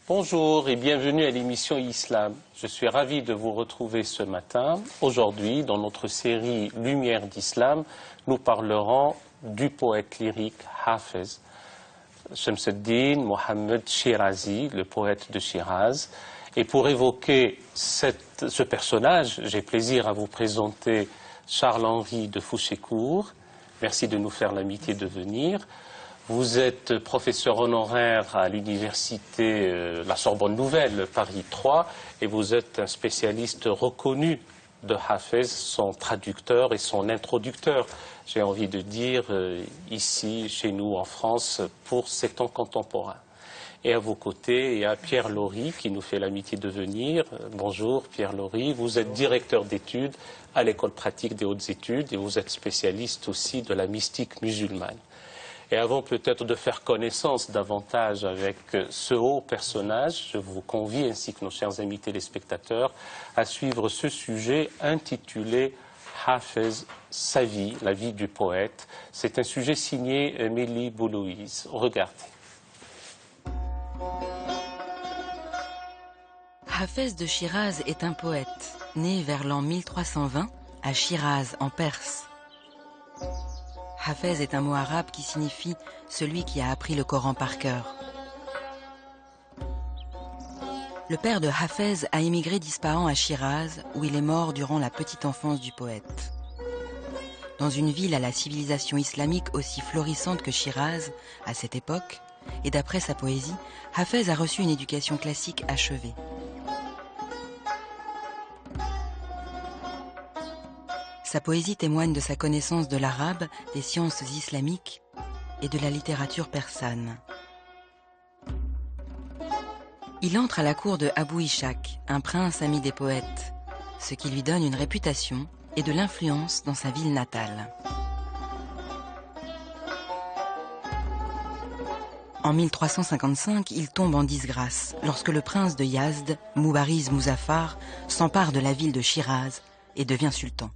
Bonjour et bienvenue à l'émission Islam. Je suis ravi de vous retrouver ce matin. Aujourd'hui, dans notre série Lumière d'Islam, nous parlerons du poète lyrique Hafez, Shamsuddin Mohammed Shirazi, le poète de Shiraz. Et pour évoquer ce personnage, j'ai plaisir à vous présenter Charles-Henri de Fouchécourt. Merci de nous faire l'amitié de venir. Vous êtes professeur honoraire à l'université La Sorbonne Nouvelle, Paris 3, et vous êtes un spécialiste reconnu de Hafez, son traducteur et son introducteur, j'ai envie de dire, ici, chez nous, en France, pour ces temps contemporains. Et à vos côtés, il y a Pierre Laury qui nous fait l'amitié de venir. Bonjour Pierre Laury, vous êtes directeur d'études à l'École pratique des hautes études et vous êtes spécialiste aussi de la mystique musulmane. Et avant peut-être de faire connaissance davantage avec ce haut personnage, je vous convie, ainsi que nos chers amis téléspectateurs, à suivre ce sujet intitulé Hafez, sa vie, la vie du poète. C'est un sujet signé Émilie Boulouise. Regardez. Hafez de Shiraz est un poète, né vers l'an 1320 à Shiraz, en Perse. Hafez est un mot arabe qui signifie « celui qui a appris le Coran par cœur ». Le père de Hafez a émigré d'Ispahan à Shiraz, où il est mort durant la petite enfance du poète. Dans une ville à la civilisation islamique aussi florissante que Shiraz, à cette époque, et d'après sa poésie, Hafez a reçu une éducation classique achevée. Sa poésie témoigne de sa connaissance de l'arabe, des sciences islamiques et de la littérature persane. Il entre à la cour de Abou Ishaq, un prince ami des poètes, ce qui lui donne une réputation et de l'influence dans sa ville natale. En 1355, il tombe en disgrâce lorsque le prince de Yazd, Moubariz Muzaffar, s'empare de la ville de Shiraz et devient sultan.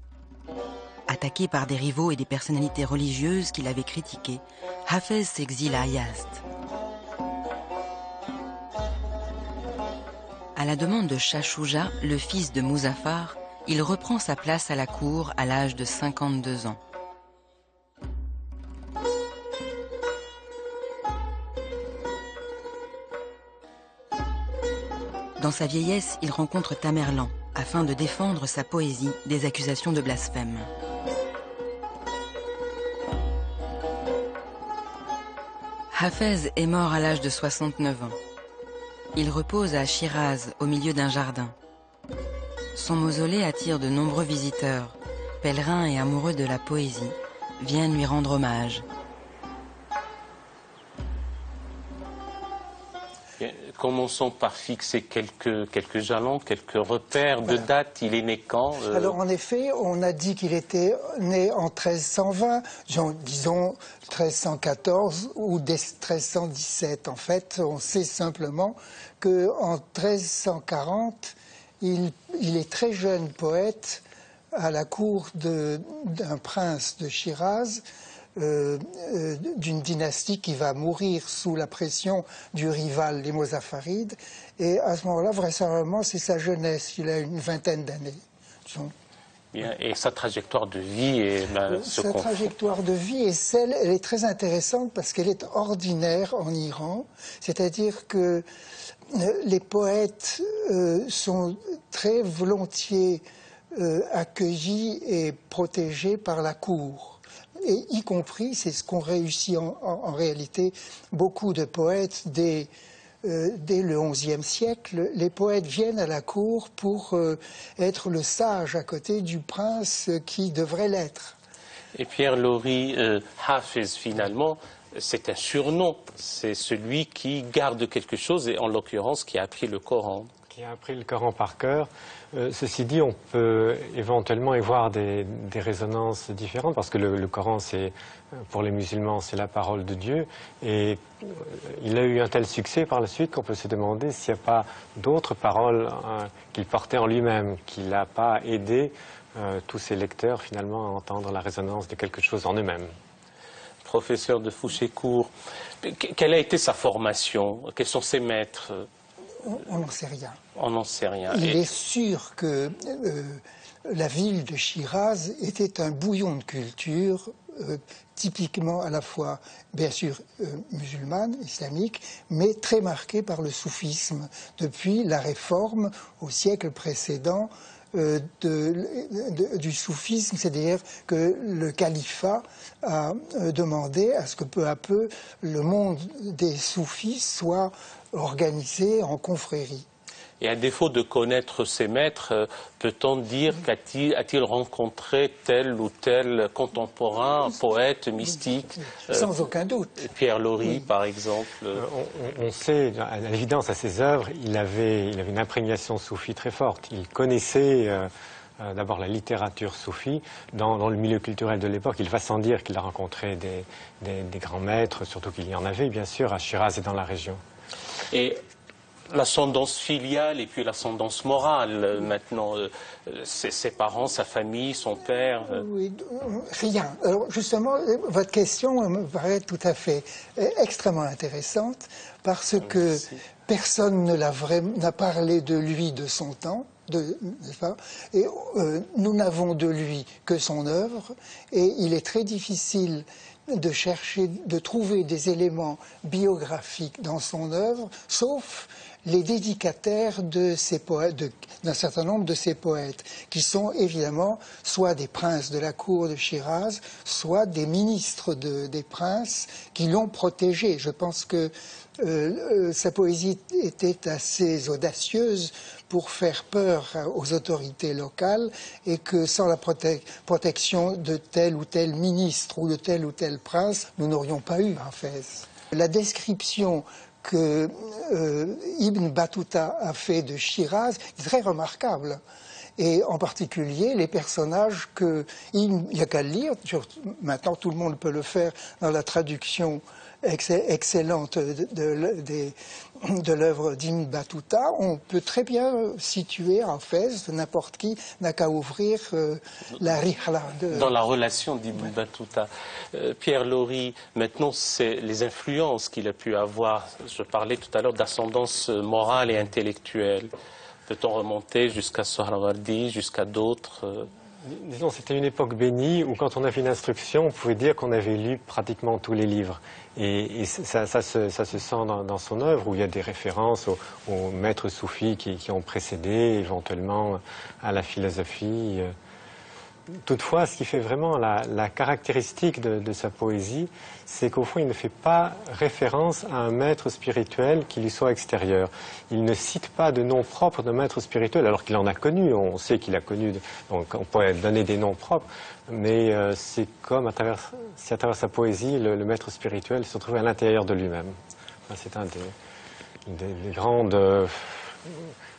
Attaqué par des rivaux et des personnalités religieuses qu'il avait critiquées, Hafez s'exile à Yazd. À la demande de Shah Shuja, le fils de Muzaffar, il reprend sa place à la cour à l'âge de 52 ans. Dans sa vieillesse, il rencontre Tamerlan afin de défendre sa poésie des accusations de blasphème. Hafez est mort à l'âge de 69 ans. Il repose à Shiraz, au milieu d'un jardin. Son mausolée attire de nombreux visiteurs, pèlerins et amoureux de la poésie, viennent lui rendre hommage. Commençons par fixer quelques jalons, quelques repères de date. Il est né quand Alors en effet, on a dit qu'il était né en 1320, disons 1314 ou 1317. En fait, on sait simplement qu'en 1340, il est très jeune poète à la cour d'un prince de Shiraz, d'une dynastie qui va mourir sous la pression du rival, les Mozaffarides. Et à ce moment-là, vraisemblablement, c'est sa jeunesse. Il a une vingtaine d'années. Bien, et sa trajectoire de vie Sa trajectoire de vie elle est très intéressante parce qu'elle est ordinaire en Iran. C'est-à-dire que les poètes sont très volontiers accueillis et protégés par la cour. Et y compris, c'est ce qu'ont réussi en réalité beaucoup de poètes dès le XIe siècle. Les poètes viennent à la cour pour être le sage à côté du prince qui devrait l'être. Et Pierre Laury, Hafez finalement, c'est un surnom. C'est celui qui garde quelque chose, et en l'occurrence qui a appris le Coran. Qui a appris le Coran par cœur. Ceci dit, on peut éventuellement y voir des résonances différentes, parce que le Coran, pour les musulmans, c'est la parole de Dieu. Et il a eu un tel succès par la suite qu'on peut se demander s'il n'y a pas d'autres paroles qu'il portait en lui-même, qu'il n'a pas aidé tous ses lecteurs finalement à entendre la résonance de quelque chose en eux-mêmes. Professeur de Fouchécourt, quelle a été sa formation? Quels sont ses maîtres? On n'en sait rien. On n'en sait rien. Il est sûr que la ville de Chiraz était un bouillon de culture, typiquement à la fois, bien sûr, musulmane, islamique, mais très marquée par le soufisme, depuis la réforme au siècle précédent du soufisme, c'est-à-dire que le califat a demandé à ce que peu à peu le monde des soufis soit organisé en confréries. Et à défaut de connaître ses maîtres, peut-on dire a-t-il rencontré tel ou tel contemporain, poète, mystique? Sans aucun doute. Pierre Lori, par exemple. On sait, à l'évidence, à ses œuvres, il avait une imprégnation soufie très forte. Il connaissait d'abord la littérature soufie. Dans le milieu culturel de l'époque, il va sans dire qu'il a rencontré des grands maîtres, surtout qu'il y en avait, bien sûr, à Chiraz et dans la région. Et l'ascendance filiale et puis l'ascendance morale, maintenant, ses parents, sa famille, son père. Oui, rien. Alors justement, votre question me paraît tout à fait extrêmement intéressante parce que personne n'a parlé de lui de son temps. N'est-ce pas ? Et nous n'avons de lui que son œuvre, et il est très difficile de trouver des éléments biographiques dans son œuvre, sauf les dédicataires d'un certain nombre de ses poètes, qui sont évidemment soit des princes de la cour de Chiraz, soit des ministres des princes qui l'ont protégé. Je pense que sa poésie était assez audacieuse pour faire peur aux autorités locales, et que sans la protection de tel ou tel ministre ou de tel ou tel prince, nous n'aurions pas eu Hafez. La description que Ibn Battuta a fait de Chiraz est très remarquable. Et en particulier, les personnages il n'y a qu'à le lire, maintenant tout le monde peut le faire dans la traduction excellente de l'œuvre d'Ibn Battuta. On peut très bien situer Hafez, n'importe qui n'a qu'à ouvrir la Rihla. Dans la relation d'Ibn Battuta. Pierre Lori, maintenant, c'est les influences qu'il a pu avoir. Je parlais tout à l'heure d'ascendance morale et intellectuelle. Peut-on remonter jusqu'à Sohrawardi, jusqu'à d'autres Disons, c'était une époque bénie où, quand on avait une instruction, on pouvait dire qu'on avait lu pratiquement tous les livres. Et ça se sent dans son œuvre, où il y a des références aux maîtres soufis qui ont précédé, éventuellement à la philosophie. Toutefois, ce qui fait vraiment la caractéristique de sa poésie, c'est qu'au fond, il ne fait pas référence à un maître spirituel qui lui soit extérieur. Il ne cite pas de nom propre de maître spirituel, alors qu'il en a connu. On sait qu'il a connu, donc on pourrait donner des noms propres, mais c'est comme si à travers sa poésie, le maître spirituel se trouvait à l'intérieur de lui-même. C'est un des grandes,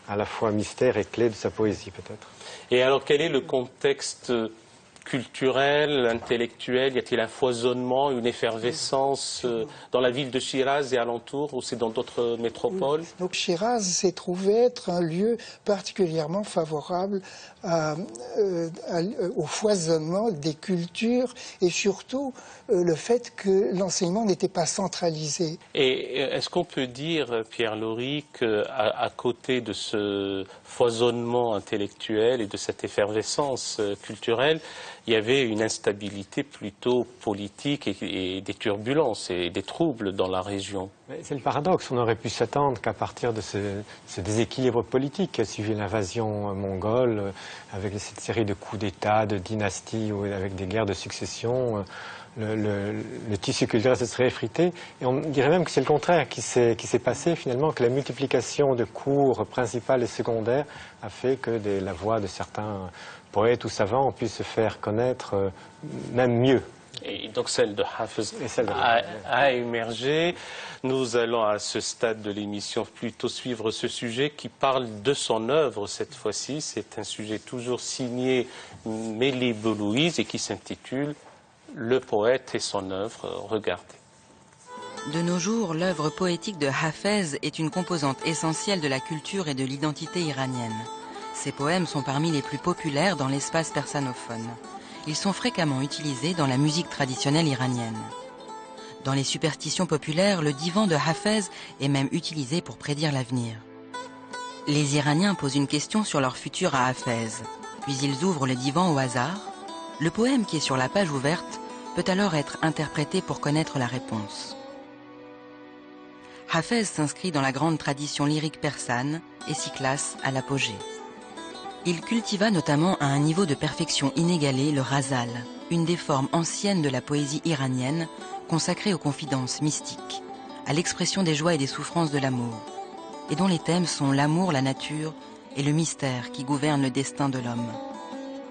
à la fois mystères et clés de sa poésie, peut-être. Et alors, quel est le contexte culturel, intellectuel? Y a-t-il un foisonnement, une effervescence dans la ville de Chiraz et alentour, ou c'est dans d'autres métropoles? Donc Chiraz s'est trouvé être un lieu particulièrement favorable au foisonnement des cultures, et surtout le fait que l'enseignement n'était pas centralisé. Et est-ce qu'on peut dire, Pierre Lori, qu'à côté de ce foisonnement intellectuel et de cette effervescence culturelle, il y avait une instabilité plutôt politique et des turbulences et des troubles dans la région? C'est le paradoxe. On aurait pu s'attendre qu'à partir de ce déséquilibre politique qui a suivi l'invasion mongole, avec cette série de coups d'État, de dynasties, avec des guerres de succession, le tissu culturel se serait effrité. Et on dirait même que c'est le contraire qui s'est passé finalement, que la multiplication de cours principales et secondaires a fait que la voix de certains poètes ou savants ont pu se faire connaître même mieux. Et donc celle de Hafez a émergé. Nous allons à ce stade de l'émission plutôt suivre ce sujet qui parle de son œuvre cette fois-ci. C'est un sujet toujours signé Mélie Belouiz et qui s'intitule « Le poète et son œuvre ». Regardez. De nos jours, l'œuvre poétique de Hafez est une composante essentielle de la culture et de l'identité iranienne. Ses poèmes sont parmi les plus populaires dans l'espace persanophone. Ils sont fréquemment utilisés dans la musique traditionnelle iranienne. Dans les superstitions populaires, le divan de Hafez est même utilisé pour prédire l'avenir. Les Iraniens posent une question sur leur futur à Hafez, puis ils ouvrent le divan au hasard. Le poème qui est sur la page ouverte peut alors être interprété pour connaître la réponse. Hafez s'inscrit dans la grande tradition lyrique persane et s'y classe à l'apogée. Il cultiva notamment à un niveau de perfection inégalé le ghazal, une des formes anciennes de la poésie iranienne consacrée aux confidences mystiques, à l'expression des joies et des souffrances de l'amour, et dont les thèmes sont l'amour, la nature et le mystère qui gouverne le destin de l'homme.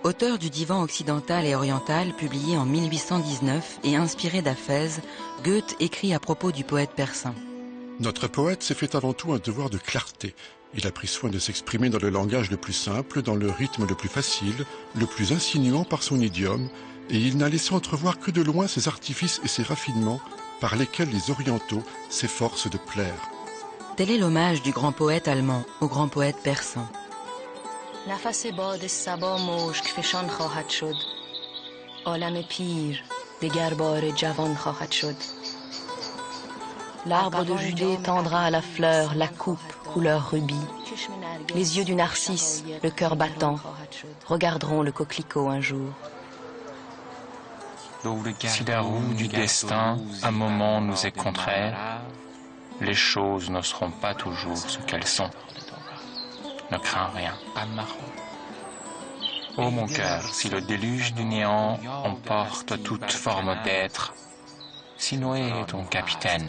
Auteur du divan occidental et oriental publié en 1819 et inspiré d'Hafez, Goethe écrit à propos du poète persan. Notre poète s'est fait avant tout un devoir de clarté. Il a pris soin de s'exprimer dans le langage le plus simple, dans le rythme le plus facile, le plus insinuant par son idiome, et il n'a laissé entrevoir que de loin ses artifices et ses raffinements par lesquels les orientaux s'efforcent de plaire. Tel est l'hommage du grand poète allemand au grand poète persan. نفس باد صبا مشک فشان خواهد شد عالم پیر دگر بار جوان خواهد شد L'arbre de Judée tendra à la fleur la coupe couleur rubis. Les yeux du narcisse, le cœur battant, regarderont le coquelicot un jour. Si la roue du destin, un moment nous est contraire, les choses ne seront pas toujours ce qu'elles sont. Ne crains rien. Ô mon cœur, si le déluge du néant emporte toute forme d'être, si Noé est ton capitaine,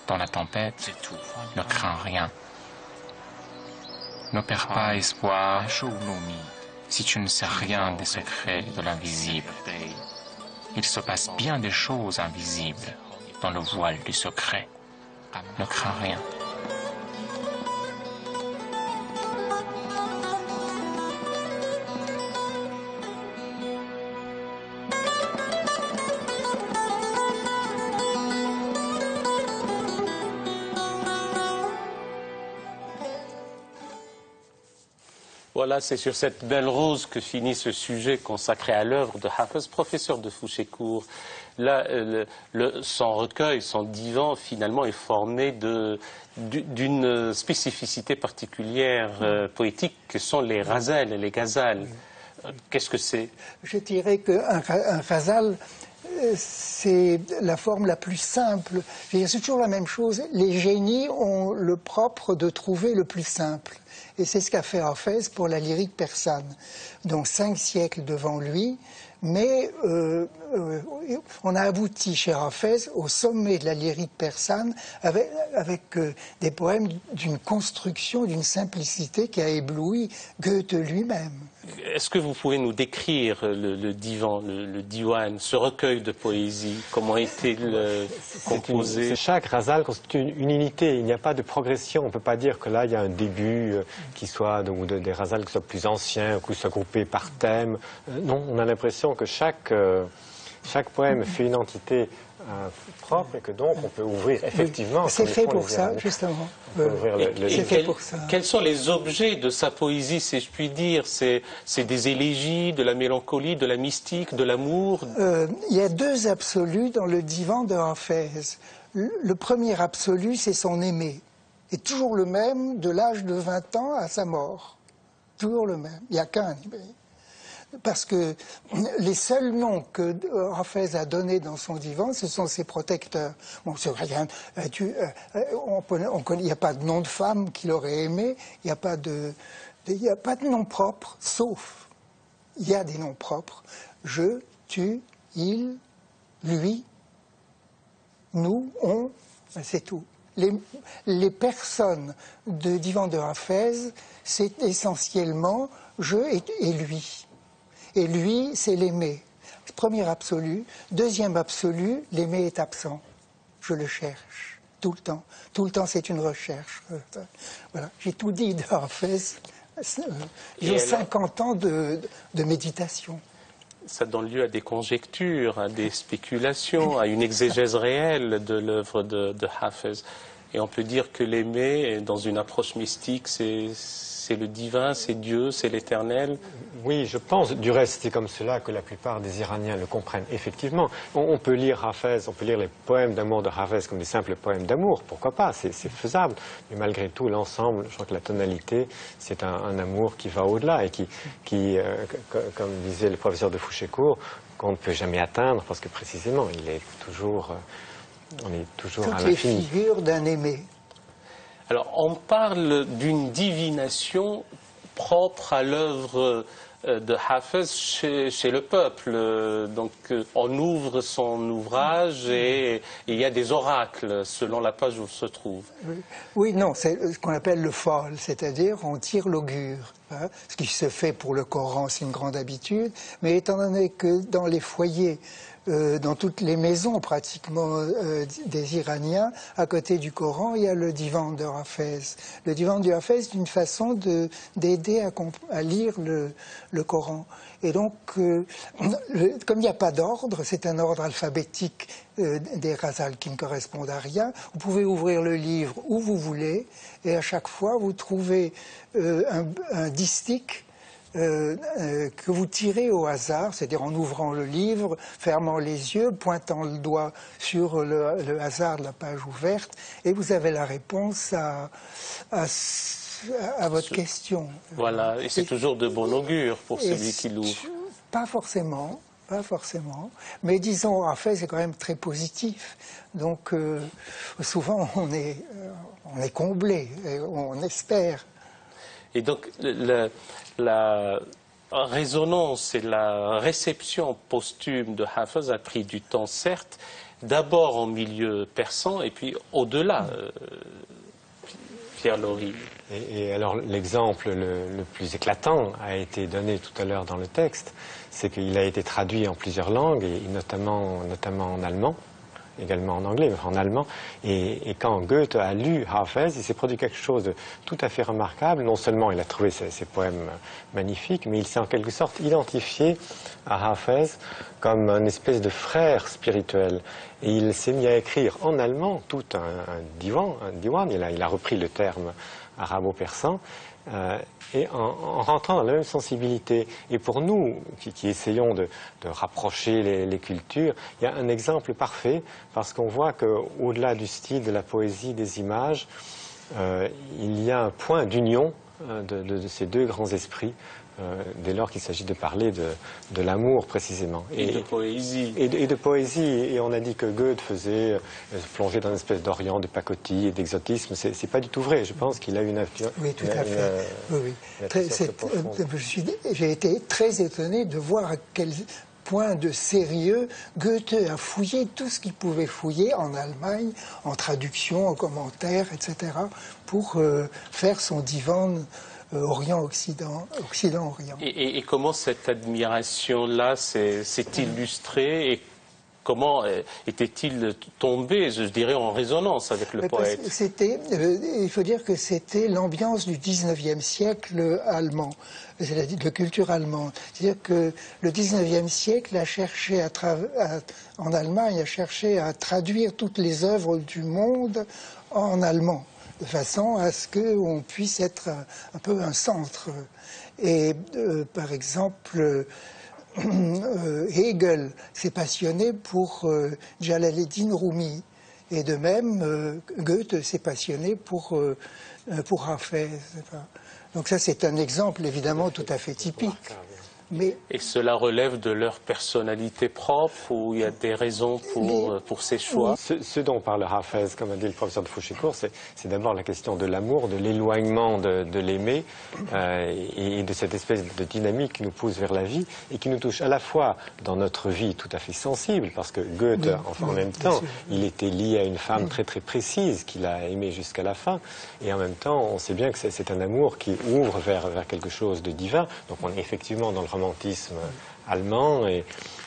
dans la tempête, ne crains rien. Ne perds pas espoir si tu ne sais rien des secrets de l'invisible. Il se passe bien des choses invisibles dans le voile du secret. Ne crains rien. Voilà, c'est sur cette belle rose que finit ce sujet consacré à l'œuvre de Hafez, professeur de Fouchécourt. Là, son recueil, son divan, finalement, est formé d'une spécificité particulière poétique que sont les ghazals et les ghazals. Qu'est-ce que c'est? Je dirais qu'un ghazal, c'est la forme la plus simple. C'est toujours la même chose. Les génies ont le propre de trouver le plus simple. Et c'est ce qu'a fait Hafez pour la lyrique persane. Donc 5 siècles devant lui, mais on a abouti chez Hafez au sommet de la lyrique persane avec des poèmes d'une construction, d'une simplicité qui a ébloui Goethe lui-même. Est-ce que vous pouvez nous décrire le divan, le diwan, ce recueil de poésie? Comment est-il composé? Chaque ghazal constitue une unité, il n'y a pas de progression. On ne peut pas dire que là, il y a un début qui soit, ou des ghazals qui soient plus anciens, ou qui soient groupés par thème. Non, on a l'impression que chaque poème fait une entité propre et que donc on peut ouvrir effectivement. C'est fait pour ça, justement. C'est fait pour ça. Quels sont les objets de sa poésie, si je puis dire? C'est des élégies, de la mélancolie, de la mystique, de l'amour? Il y a 2 absolus dans le divan de Hafez. Le premier absolu, c'est son aimé. Et toujours le même de l'âge de 20 ans à sa mort. Toujours le même. Il n'y a qu'un aimé. Parce que les seuls noms que Hafez a donnés dans son divan, ce sont ses protecteurs. Bon, c'est rien. Il n'y a pas de nom de femme qu'il aurait aimé. Il n'y a pas de nom propre, sauf il y a des noms propres. Je, tu, il, lui, nous, on, c'est tout. Les personnes de divan de Hafez, c'est essentiellement je et lui. Et lui, c'est l'aimé. Premier absolu. Deuxième absolu, l'aimé est absent. Je le cherche, tout le temps. Tout le temps, c'est une recherche. Voilà. J'ai tout dit de Hafez. J'ai 50 ans de méditation. Ça donne lieu à des conjectures, à des spéculations, à une exégèse réelle de l'œuvre de Hafez. Et on peut dire que l'aimer, dans une approche mystique, c'est le divin, c'est Dieu, c'est l'éternel. Oui, je pense. Du reste, c'est comme cela que la plupart des Iraniens le comprennent. Effectivement, on peut lire Hafez, on peut lire les poèmes d'amour de Hafez comme des simples poèmes d'amour. Pourquoi pas? C'est faisable. Mais malgré tout, l'ensemble, je crois que la tonalité, c'est un amour qui va au-delà et qui comme disait le professeur de Fouchécourt, qu'on ne peut jamais atteindre parce que précisément, il est toujours, on est toujours à l'infini. Toutes les figures d'un aimé. Alors, on parle d'une divination propre à l'œuvre de Hafez chez le peuple. Donc, on ouvre son ouvrage et il y a des oracles selon la page où il se trouve. Oui, non, c'est ce qu'on appelle le fol, c'est-à-dire on tire l'augure. Hein. Ce qui se fait pour le Coran, c'est une grande habitude, mais étant donné que dans les foyers, dans toutes les maisons pratiquement des Iraniens, à côté du Coran, il y a le divan de Hafez. Le divan de Hafez est une façon d'aider à lire le Coran. Et donc, comme il n'y a pas d'ordre, c'est un ordre alphabétique des ghazals qui ne correspondent à rien, vous pouvez ouvrir le livre où vous voulez, et à chaque fois, vous trouvez un distique que vous tirez au hasard, c'est-à-dire en ouvrant le livre, fermant les yeux, pointant le doigt sur le hasard de la page ouverte, et vous avez la réponse à votre question. Voilà, et c'est toujours de bon augure pour celui qui l'ouvre. Pas forcément, mais disons, Hafez c'est quand même très positif, donc souvent on est comblé, on espère. Et donc, la résonance et la réception posthume de Hafez a pris du temps, certes, d'abord en milieu persan et puis au-delà, Pierre Laurie. Et alors, l'exemple le plus éclatant a été donné tout à l'heure dans le texte, c'est qu'il a été traduit en plusieurs langues, et notamment en allemand, également en anglais, mais en allemand. Et quand Goethe a lu Hafez, il s'est produit quelque chose de tout à fait remarquable. Non seulement il a trouvé ses poèmes magnifiques, mais il s'est en quelque sorte identifié à Hafez comme une espèce de frère spirituel. Et il s'est mis à écrire en allemand tout un diwan. Il a repris le terme arabo-persan. Et en rentrant dans la même sensibilité. Et pour nous, qui essayons de rapprocher les cultures, il y a un exemple parfait, parce qu'on voit qu'au-delà du style, de la poésie, des images, il y a un point d'union de ces deux grands esprits, dès lors qu'il s'agit de parler de l'amour précisément. Et de poésie. Et de poésie. Et on a dit que Goethe faisait plonger dans une espèce d'Orient, de pacotille et d'exotisme. C'est pas du tout vrai. Je pense qu'il a une influence. Oui, tout à fait. Oui. J'ai été très étonné de voir à quel point de sérieux Goethe a fouillé tout ce qu'il pouvait fouiller en Allemagne, en traduction, en commentaire, etc., pour faire son divan Orient-Occident, Occident-Orient. Et comment cette admiration-là s'est illustrée et comment était-il tombé, je dirais, en résonance avec le poète? Il faut dire que c'était l'ambiance du 19e siècle allemand, de culture allemande. C'est-à-dire que le 19e siècle a cherché en Allemagne, a cherché à traduire toutes les œuvres du monde en allemand, de façon à ce qu'on puisse être un peu un centre. Et par exemple, Hegel s'est passionné pour Jalaleddin Rumi. Et de même, Goethe s'est passionné pour Hafez. Donc ça, c'est un exemple évidemment tout à fait typique. Et cela relève de leur personnalité propre ou il y a des raisons pour ces choix? Ce dont parle Hafez, comme a dit le professeur de Fouchécourt, c'est d'abord la question de l'amour, de l'éloignement de l'aimer et de cette espèce de dynamique qui nous pousse vers la vie et qui nous touche à la fois dans notre vie tout à fait sensible, parce que Goethe, en même temps, il était lié à une femme très très précise qu'il a aimée jusqu'à la fin, et en même temps, on sait bien que c'est un amour qui ouvre vers quelque chose de divin. Donc on est effectivement dans le romantisme allemand.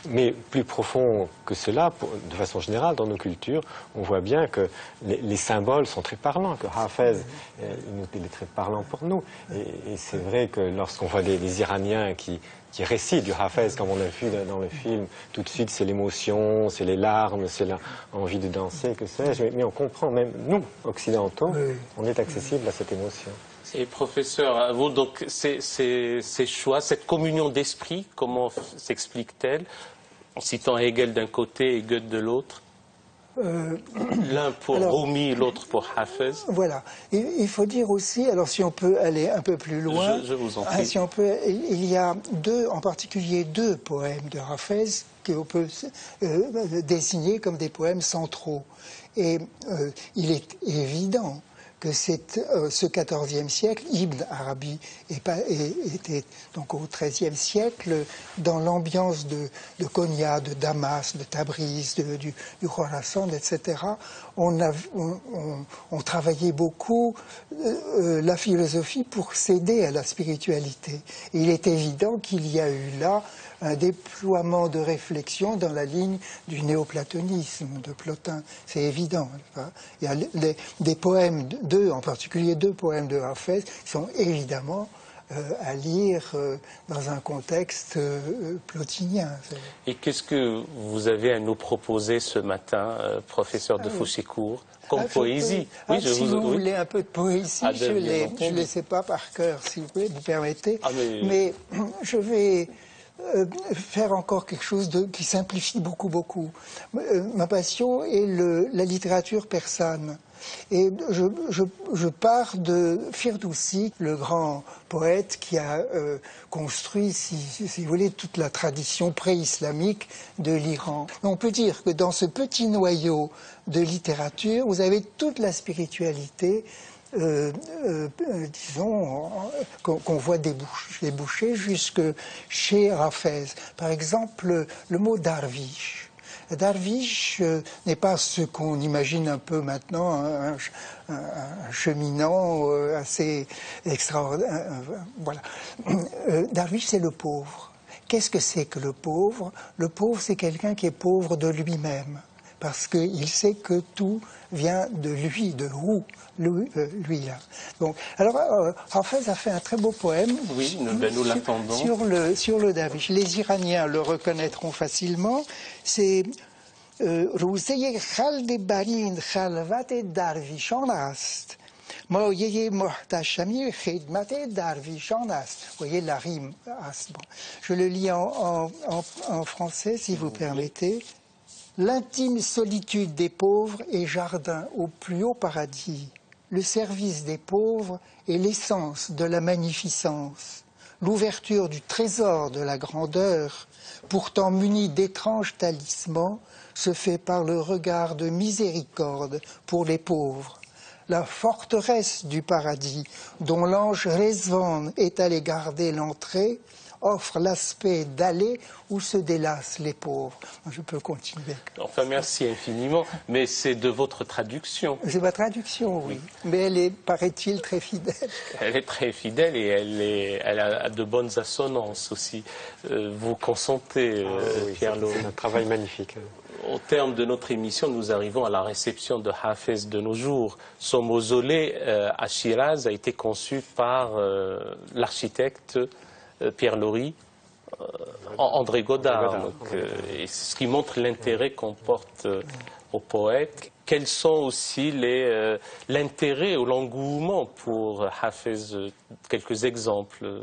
Mais plus profond que cela, de façon générale, dans nos cultures, on voit bien que les symboles sont très parlants, que Hafez, il est très parlant pour nous. Et c'est vrai que lorsqu'on voit des Iraniens qui récitent du Hafez, comme on a vu dans le film, tout de suite c'est l'émotion, c'est les larmes, c'est l'envie de danser, que sais-je. Mais on comprend, même nous, occidentaux, on est accessible à cette émotion. Et professeur, à vous, donc, ces choix, cette communion d'esprit, comment s'explique-t-elle, en citant Hegel d'un côté et Goethe de l'autre, l'un pour Rumi, l'autre pour Hafez? Voilà. Il faut dire aussi, alors si on peut aller un peu plus loin, je vous en prie. Si on peut, il y a en particulier deux poèmes de Hafez qu'on peut désigner comme des poèmes centraux. Et il est évident que ce XIVe siècle, Ibn Arabi était donc au XIIIe siècle dans l'ambiance de Konya, de Damas, de Tabriz, du Khorasan, etc. On travaillait beaucoup la philosophie pour s'aider à la spiritualité. Et il est évident qu'il y a eu là un déploiement de réflexion dans la ligne du néoplatonisme de Plotin. C'est évident. Il y a des poèmes, en particulier deux poèmes de Hafez, qui sont évidemment à lire dans un contexte plotinien. Et qu'est-ce que vous avez à nous proposer ce matin, professeur de Fouchécourt, comme poésie? Si vous voulez un peu de poésie, je ne les sais pas par cœur, si vous permettez. Mais je vais faire encore quelque chose qui simplifie beaucoup. Ma passion est la littérature persane. Et je pars de Firdousi, le grand poète qui a construit, si vous voulez, toute la tradition pré-islamique de l'Iran. On peut dire que dans ce petit noyau de littérature, vous avez toute la spiritualité, disons, qu'on voit déboucher jusque chez Hafez. Par exemple, le mot darvish. Darvish n'est pas ce qu'on imagine un peu maintenant, un cheminant assez extraordinaire. Voilà. Darvish, c'est le pauvre. Qu'est-ce que c'est que le pauvre? Le pauvre, c'est quelqu'un qui est pauvre de lui-même, parce qu'il sait que tout vient de lui, de lui-là. Donc, alors, Hafez a fait un très beau poème. Oui, nous l'attendons. Sur le Darvish. Les Iraniens le reconnaîtront facilement. C'est Rouzeye Khalde Barin Khalvat Darvishan Ast. Moyeye Mohtashami Khidmat Darvishan Ast. Vous voyez la rime Ast. Bon. Je le lis en français, si vous permettez. L'intime solitude des pauvres est jardin au plus haut paradis. Le service des pauvres est l'essence de la magnificence. L'ouverture du trésor de la grandeur, pourtant muni d'étranges talismans, se fait par le regard de miséricorde pour les pauvres. La forteresse du paradis, dont l'ange Rezvan est allé garder l'entrée, offre l'aspect d'allée où se délassent les pauvres. Je peux continuer. Enfin, merci infiniment, mais c'est de votre traduction. C'est ma traduction, oui. Mais elle est, paraît-il, très fidèle. Elle est très fidèle et elle a de bonnes assonances aussi. Vous consentez, Pierre Lowe. C'est un travail magnifique. Au terme de notre émission, nous arrivons à la réception de Hafez de nos jours. Son mausolée à Shiraz a été conçu par l'architecte Pierre Lori, André Godard. Ce qui montre l'intérêt qu'on porte au poète. Quels sont aussi l'intérêt ou l'engouement pour Hafez? Quelques exemples.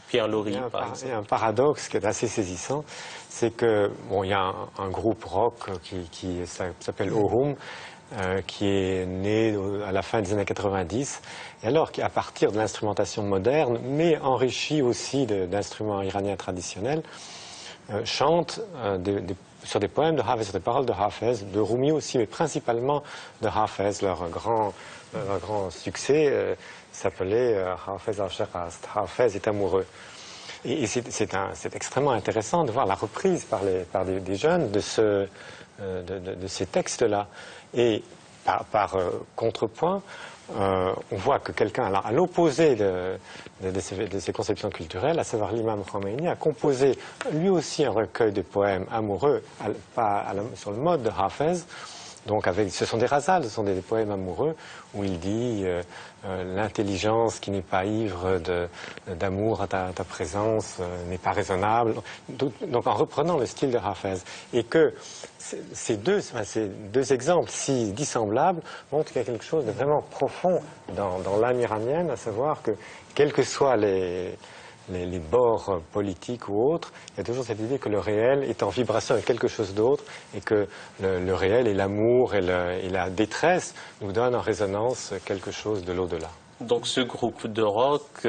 Pierre Lori, par exemple. Il y a un paradoxe qui est assez saisissant, c'est que il y a un groupe rock qui s'appelle Ohum, qui est né à la fin des années 90, et alors à partir de l'instrumentation moderne, mais enrichie aussi d'instruments iraniens traditionnels, chante sur des poèmes de Hafez, sur des paroles de Hafez, de Rumi aussi, mais principalement de Hafez. Leur grand succès s'appelait Hafez al-Shiraz, Hafez est amoureux. Et c'est extrêmement intéressant de voir la reprise par des jeunes de ces textes-là. Et par contrepoint, on voit que quelqu'un à l'opposé de ces conceptions culturelles, à savoir l'imam Khomeini, a composé lui aussi un recueil de poèmes amoureux, sur le mode de Hafez. Donc ce sont des razals, ce sont des poèmes amoureux où il dit l'intelligence qui n'est pas ivre d'amour à ta présence n'est pas raisonnable. Donc en reprenant le style de Hafez. Et que ces deux exemples si dissemblables montrent qu'il y a quelque chose de vraiment profond dans l'âme iranienne, à savoir que quels que soient les bords politiques ou autres, il y a toujours cette idée que le réel est en vibration avec quelque chose d'autre et que le réel et l'amour et la détresse nous donnent en résonance quelque chose de l'au-delà. Donc ce groupe de rock,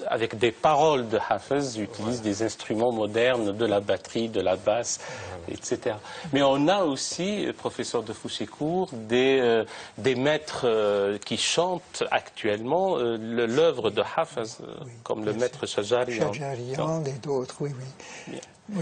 avec des paroles de Hafez, utilise des instruments modernes, de la batterie, de la basse, etc. Mais on a aussi, professeur de Fouchécourt, des maîtres qui chantent actuellement l'œuvre de Hafez, comme le maître Shajarian. Shajarian et d'autres, oui. Oui,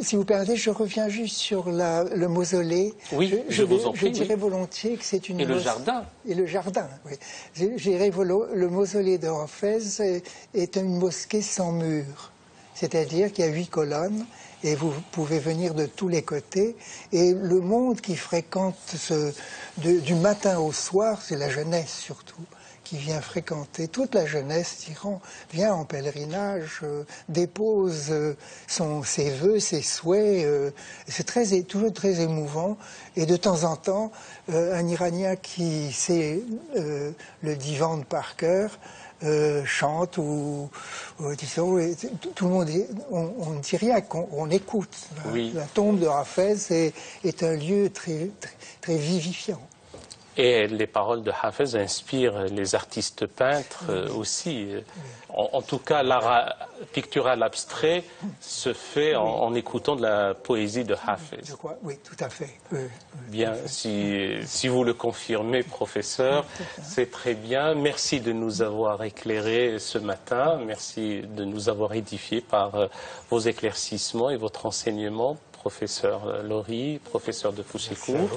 si vous permettez, je reviens juste sur le mausolée. Oui, je vous en prie. Je dirais volontiers que c'est une... Et le jardin. Et le jardin, oui. Je dirais le mausolée de Hafez est une mosquée sans mur. C'est-à-dire qu'il y a 8 colonnes et vous pouvez venir de tous les côtés. Et le monde qui fréquente du matin au soir, c'est la jeunesse surtout, qui vient fréquenter. Toute la jeunesse d'Iran vient en pèlerinage, dépose ses vœux, ses souhaits. C'est toujours très émouvant. Et de temps en temps, un Iranien qui sait le divan par cœur chante ou disons, tout le monde, on ne dit rien, on écoute. Oui. La tombe de Hafez est un lieu très, très vivifiant. Et les paroles de Hafez inspirent les artistes peintres aussi. En tout cas, l'art pictural abstrait se fait en écoutant de la poésie de Hafez. Je crois, oui, tout à fait. Bien, si vous le confirmez, professeur, c'est très bien. Merci de nous avoir éclairés ce matin. Merci de nous avoir édifiés par vos éclaircissements et votre enseignement, professeur Lori, professeur de Fouchécourt.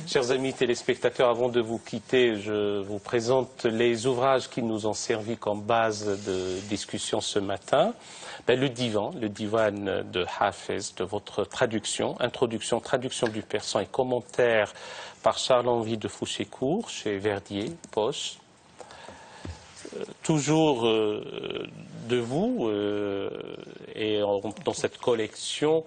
Chers amis téléspectateurs, avant de vous quitter, je vous présente les ouvrages qui nous ont servi comme base de discussion ce matin. Le divan de Hafez, de votre traduction, introduction, traduction du persan et commentaire par Charles-Henri de Fouchécourt, chez Verdier, Poche. Toujours de vous, et dans cette collection,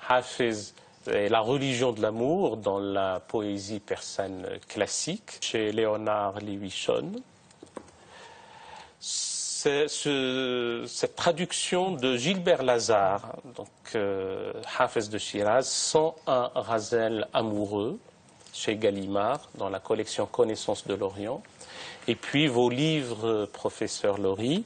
Hafez et la religion de l'amour dans la poésie persane classique, chez Léonard Lewisohn. Cette traduction de Gilbert Lazare, donc Hafez de Shiraz, 101 Razel amoureux, chez Gallimard, dans la collection Connaissance de l'Orient. Et puis vos livres, professeur Lori,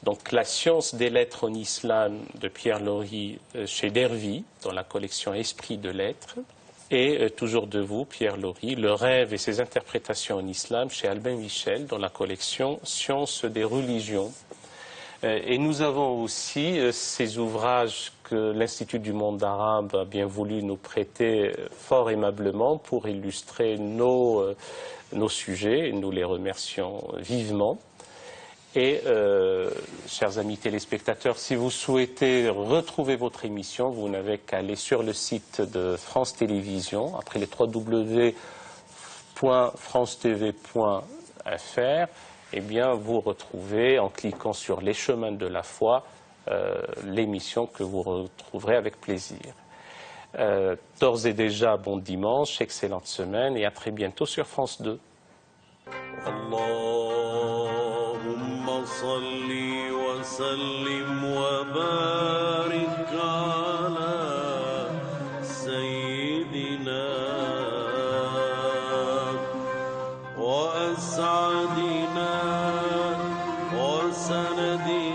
donc La science des lettres en islam de Pierre Lori chez Dervy, dans la collection Esprit de lettres. Et toujours de vous, Pierre Lori, Le rêve et ses interprétations en islam chez Albin Michel, dans la collection Sciences des religions. Et nous avons aussi ces ouvrages que l'Institut du monde arabe a bien voulu nous prêter fort aimablement pour illustrer nos sujets. Nous les remercions vivement. Et, chers amis téléspectateurs, si vous souhaitez retrouver votre émission, vous n'avez qu'à aller sur le site de France Télévisions, après les www.francetv.fr, eh bien, vous retrouvez, en cliquant sur les chemins de la foi, l'émission que vous retrouverez avec plaisir. D'ores et déjà, bon dimanche, excellente semaine et à très bientôt sur France 2. اللهم صل وسلم وبارك على سيدنا وأسعدنا وسندنا